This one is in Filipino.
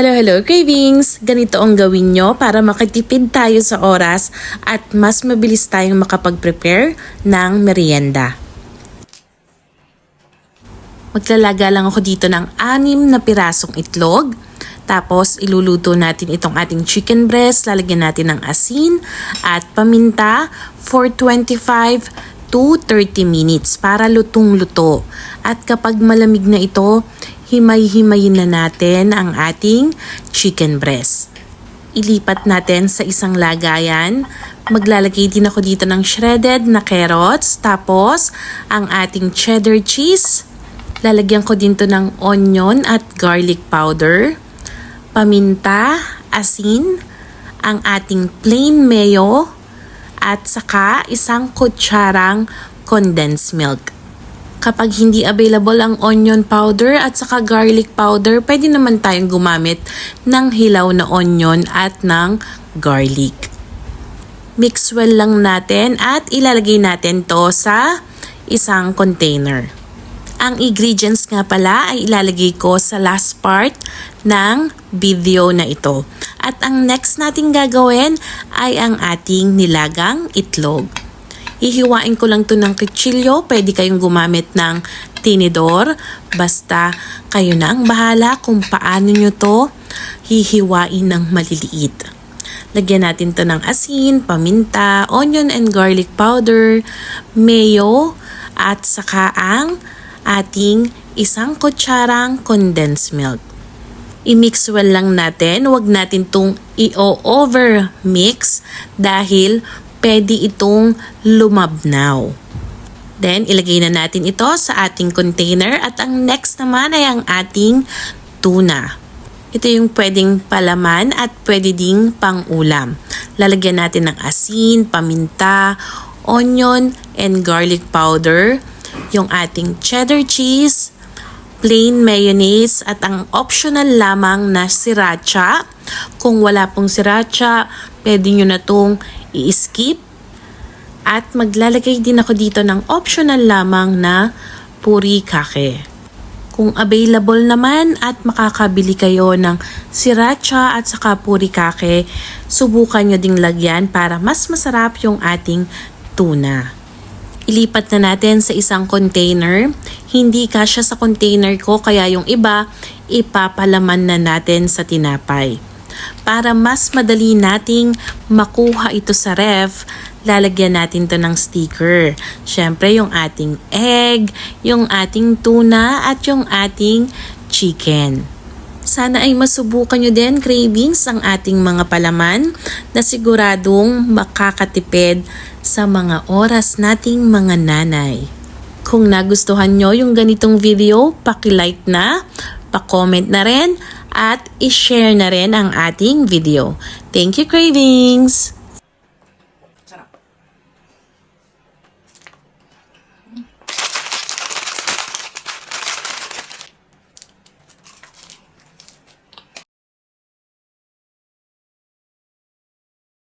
Hello cravings! Ganito ang gawin nyo para makatipid tayo sa oras at mas mabilis tayong makapag-prepare ng merienda. Maglalaga lang ako dito ng 6 na pirasong itlog. Tapos iluluto natin itong ating chicken breast. Lalagyan natin ng asin at paminta for 25 to 30 minutes para lutong-luto. At kapag malamig na ito, himay-himayin na natin ang ating chicken breast. Ilipat natin sa isang lagayan. Maglalagay din ako dito ng shredded na carrots. Tapos, ang ating cheddar cheese. Lalagyan ko dito ng onion at garlic powder. Paminta, asin, ang ating plain mayo, at saka isang kutsarang condensed milk. Kapag hindi available ang onion powder at saka garlic powder, pwede naman tayong gumamit ng hilaw na onion at ng garlic. Mix well lang natin at ilalagay natin to sa isang container. Ang ingredients nga pala ay ilalagay ko sa last part ng video na ito. At ang next nating gagawin ay ang ating nilagang itlog. Hihiwain ko lang to ng kutsilyo. Pwede kayong gumamit ng tinidor. Basta kayo na ang bahala kung paano nyo to hihiwain ng maliliit. Lagyan natin to ng asin, paminta, onion and garlic powder, mayo, at saka ang ating isang kutsarang condensed milk. I-mix well lang natin. Huwag natin tong i-over mix dahil pwede itong lumabnaw. Then, ilagay na natin ito sa ating container at ang next naman ay ang ating tuna. Ito yung pwedeng palaman at pwede ding pang-ulam. Lalagyan natin ng asin, paminta, onion, and garlic powder, yung ating cheddar cheese, plain mayonnaise, at ang optional lamang na sriracha. Kung wala pong sriracha, pwede nyo na itong i-skip. At maglalagay din ako dito ng optional lamang na furikake. Kung available naman at makakabili kayo ng sriracha at saka furikake, subukan nyo ding lagyan para mas masarap yung ating tuna. Ilipat na natin sa isang container. Hindi kasya sa container ko kaya yung iba ipapalaman na natin sa tinapay. Para mas madali nating makuha ito sa ref, lalagyan natin to ng sticker. Syempre yung ating egg, yung ating tuna, at yung ating chicken. Sana ay masubukan nyo din, cravings, ang ating mga palaman na siguradong makakatipid sa mga oras nating mga nanay. Kung nagustuhan nyo yung ganitong video, paki-like na, pa-comment na rin, at i-share na rin ang ating video. Thank you, cravings!